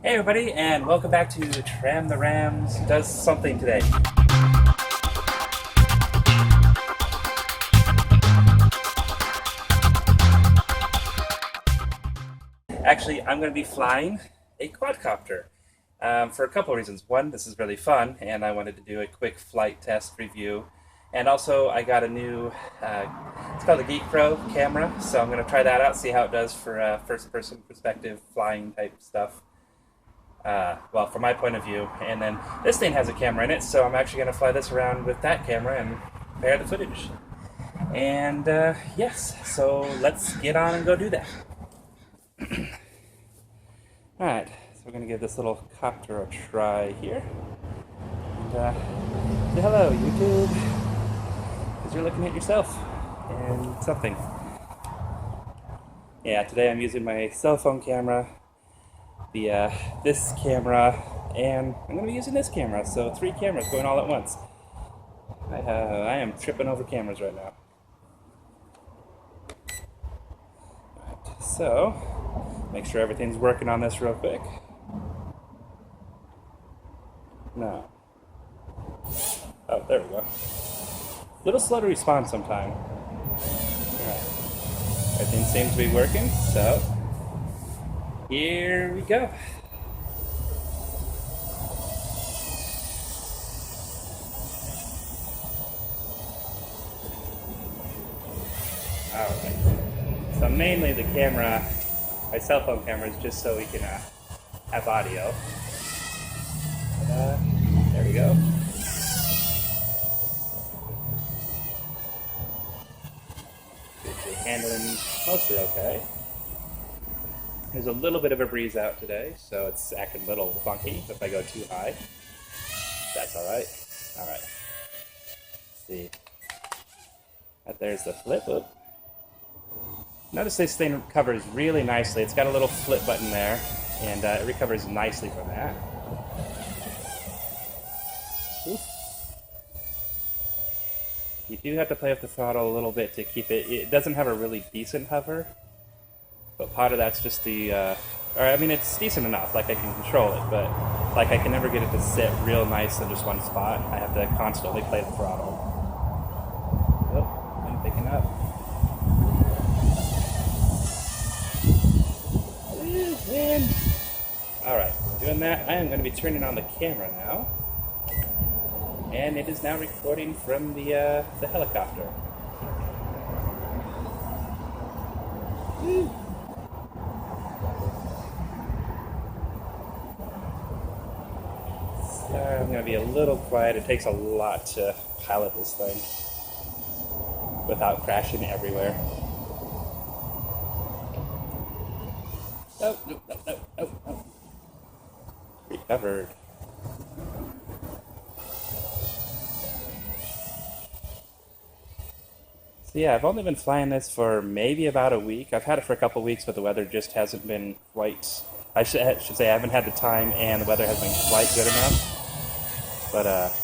Hey everybody, and welcome back to Tram the Rams Does Something Today. Actually, I'm going to be flying a quadcopter for a couple of reasons. One, this is really fun, and I wanted to do a quick flight test review. And also, I got a new, it's called a Geekpro camera, so I'm going to try that out, see how it does for first-person perspective flying type stuff. Well, from my point of view. And then this thing has a camera in it, so I'm actually going to fly this around with that camera and compare the footage. And yes, so let's get on and go do that. Alright, so we're going to give this little copter a try here. And say hello, YouTube, because you're looking at yourself and something. Yeah, today I'm using my cell phone camera, this camera, and I'm going to be using this camera, so 3 cameras going all at once. I am tripping over cameras right now. Right, so, make sure everything's working on this real quick. No. Oh, there we go. A little slow to respond sometime. Alright. Everything seems to be working, so here we go. Alright. So mainly the camera, my cell phone camera, is just so we can have audio. But, there we go. Handling mostly okay. There's a little bit of a breeze out today, so it's acting a little funky if I go too high. That's alright. Alright. Let's see. There's the flip. Oop. Notice this thing recovers really nicely. It's got a little flip button there, and it recovers nicely from that. Oof. You do have to play with the throttle a little bit to keep it. It doesn't have a really decent hover, but part of that's just the, or I mean, it's decent enough. Like I can control it, but like I can never get it to sit real nice in just one spot. I have to constantly play the throttle. Oh, I'm picking up. Wind. All right, doing that. I am going to be turning on the camera now. And it is now recording from the helicopter. Woo. Sorry, I'm going to be a little quiet. It takes a lot to pilot this thing without crashing everywhere. Oh, no. Recovered. So yeah, I've only been flying this for maybe about a week. I've had it for a couple of weeks, but the weather just hasn't been quite... I should say I haven't had the time, and the weather hasn't been quite good enough. But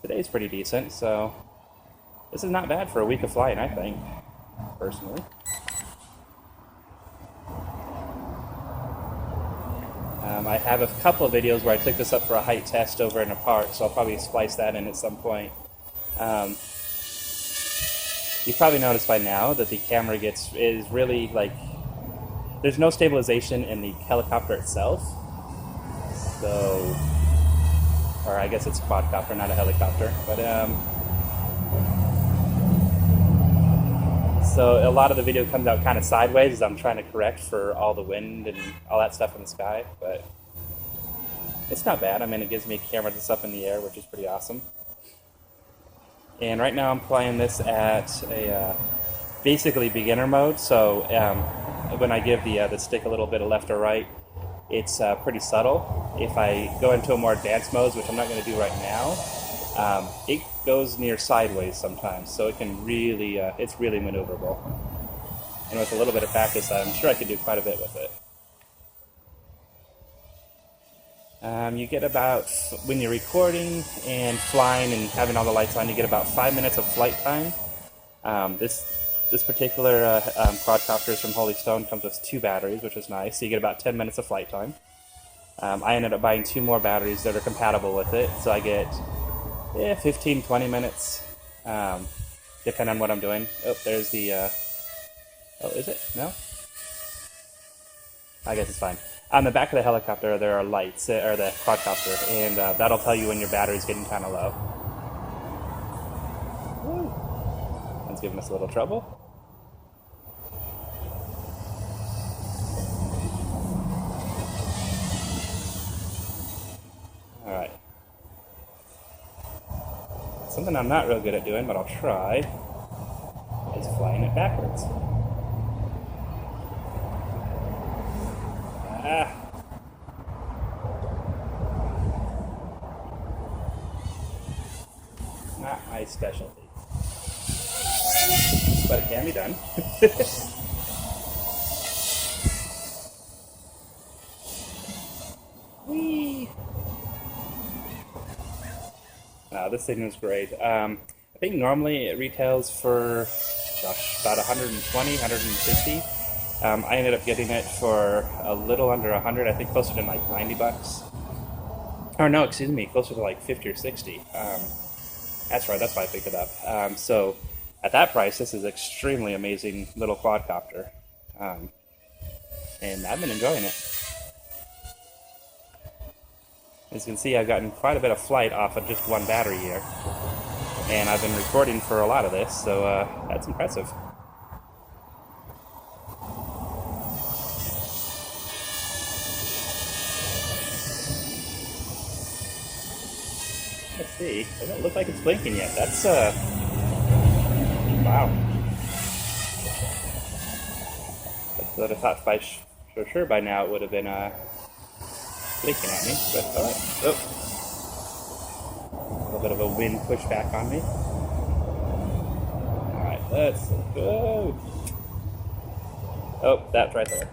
today's pretty decent, so this is not bad for a week of flying, I think, personally. I have a couple of videos where I took this up for a height test over in a park, so I'll probably splice that in at some point. You've probably noticed by now that the camera is really like, there's no stabilization in the helicopter itself. So, or I guess it's a quadcopter, not a helicopter. But so a lot of the video comes out kind of sideways as I'm trying to correct for all the wind and all that stuff in the sky. But it's not bad. I mean, it gives me a camera that's up in the air, which is pretty awesome. And right now I'm playing this at a basically beginner mode, so when I give the stick a little bit of left or right, it's pretty subtle. If I go into a more advanced mode, which I'm not going to do right now, it goes near sideways sometimes, so it can really, it's really maneuverable. And with a little bit of practice, I'm sure I could do quite a bit with it. You get about, when you're recording and flying and having all the lights on, you get about 5 minutes of flight time. This particular quadcopter is from Holy Stone, comes with 2 batteries, which is nice, so you get about 10 minutes of flight time. I ended up buying 2 more batteries that are compatible with it, so I get 15, 20 minutes, depending on what I'm doing. Oh, there's the. Oh, is it? No? I guess it's fine. On the back of the helicopter, there are lights, or the quadcopter, and that'll tell you when your battery's getting kind of low. Woo. That's giving us a little trouble. Alright. Something I'm not real good at doing, but I'll try, is flying it backwards. Ah. Not my specialty. But it can be done. Whee! This thing was great. I think normally it retails for, gosh, about 120, 150. I ended up getting it for a little under 100. I think closer to like 90 bucks. Or no, excuse me, closer to like 50 or 60. That's right, that's why I picked it up. So at that price, this is extremely amazing little quadcopter. And I've been enjoying it. As you can see, I've gotten quite a bit of flight off of just one battery here. And I've been recording for a lot of this, so that's impressive. Let's see. It doesn't look like it's blinking yet. That's, wow. I would have thought for sure by now it would have been blinking at me, but alright. Oh. A little bit of a wind pushback on me. Alright, let's go. Oh, that's right there.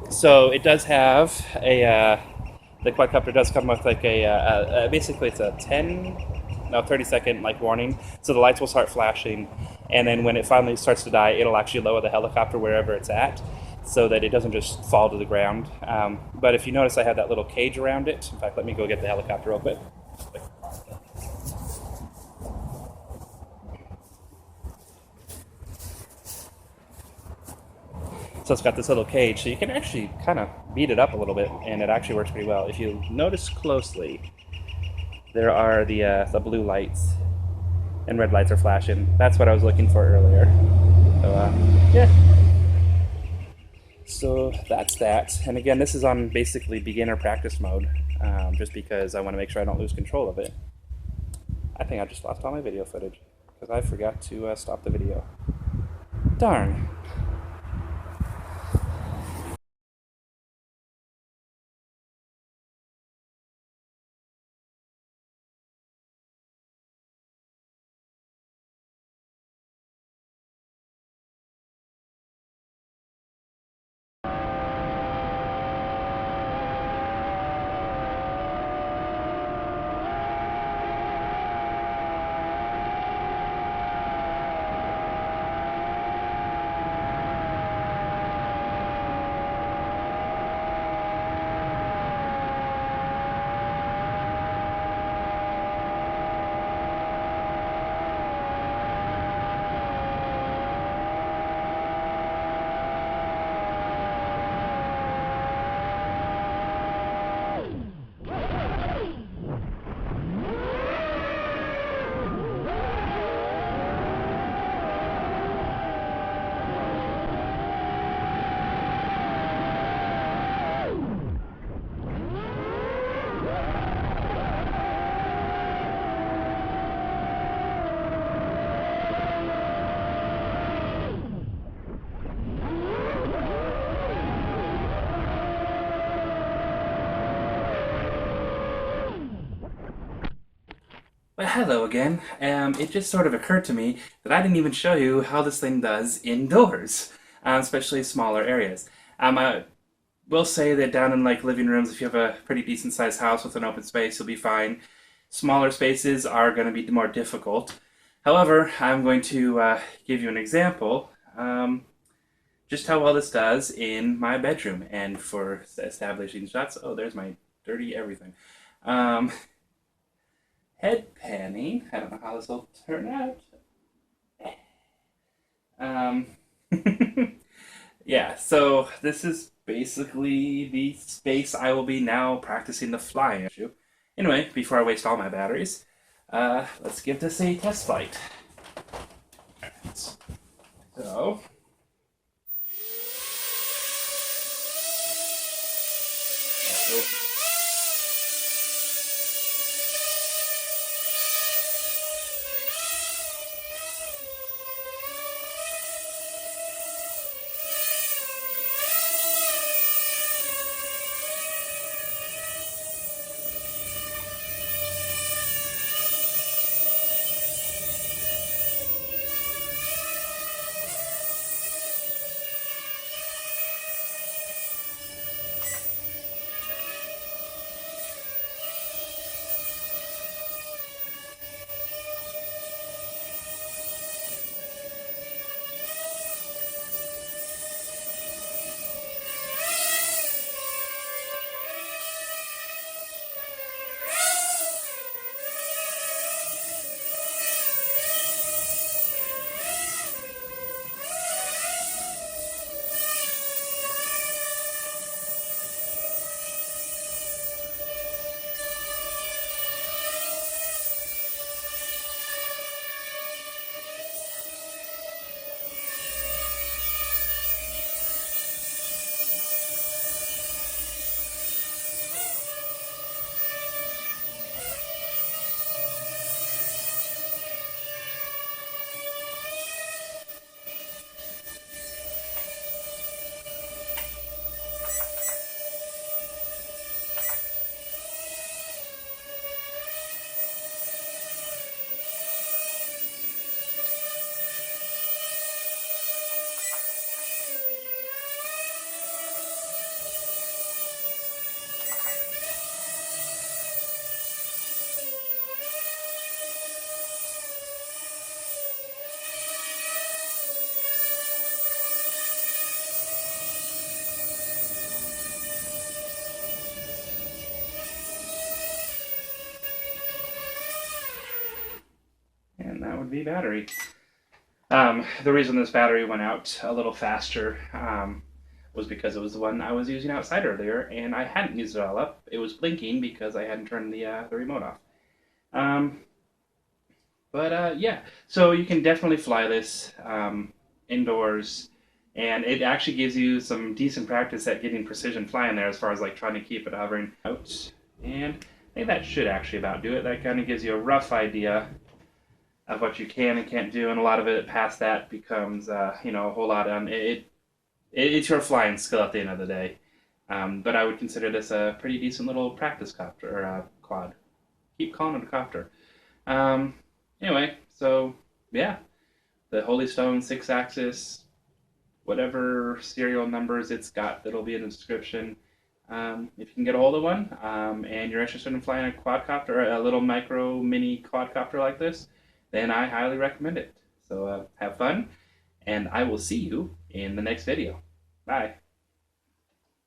So it does have a, the quadcopter does come with like a basically it's a 30-second like warning. So the lights will start flashing, and then when it finally starts to die, it'll actually lower the helicopter wherever it's at, so that it doesn't just fall to the ground. But if you notice, I have that little cage around it. In fact, let me go get the helicopter real quick. So it's got this little cage, so you can actually kind of beat it up a little bit, and it actually works pretty well. If you notice closely, there are the blue lights and red lights are flashing. That's what I was looking for earlier. So yeah. So that's that. And again, this is on basically beginner practice mode, just because I want to make sure I don't lose control of it. I think I just lost all my video footage because I forgot to stop the video. Darn. Well, hello again. It just sort of occurred to me that I didn't even show you how this thing does indoors, especially smaller areas. I will say that down in like living rooms, if you have a pretty decent sized house with an open space, you'll be fine. Smaller spaces are going to be more difficult. However, I'm going to give you an example. just how well this does in my bedroom and for establishing shots. Oh, there's my dirty everything. Um, Head panning. I don't know how this will turn out. Um, yeah, so this is basically the space I will be now practicing the flying. Anyway, before I waste all my batteries, let's give this a test flight. So, oh, and that would be battery. The reason this battery went out a little faster was because it was the one I was using outside earlier, and I hadn't used it all up. It was blinking because I hadn't turned the remote off. Um, yeah, so you can definitely fly this indoors, and it actually gives you some decent practice at getting precision flying there as far as like trying to keep it hovering out. And I think that should actually about do it. That kind of gives you a rough idea of what you can and can't do, and a lot of it past that becomes, a whole lot on it's your flying skill at the end of the day. But I would consider this a pretty decent little practice copter or quad. Keep calling it a copter. Um, anyway, so yeah, the Holy Stone 6-axis, whatever serial numbers it's got, that'll be in the description. If you can get a hold of one, and you're interested in flying a quadcopter, a little micro mini quadcopter like this, then I highly recommend it. So have fun, and I will see you in the next video. Bye.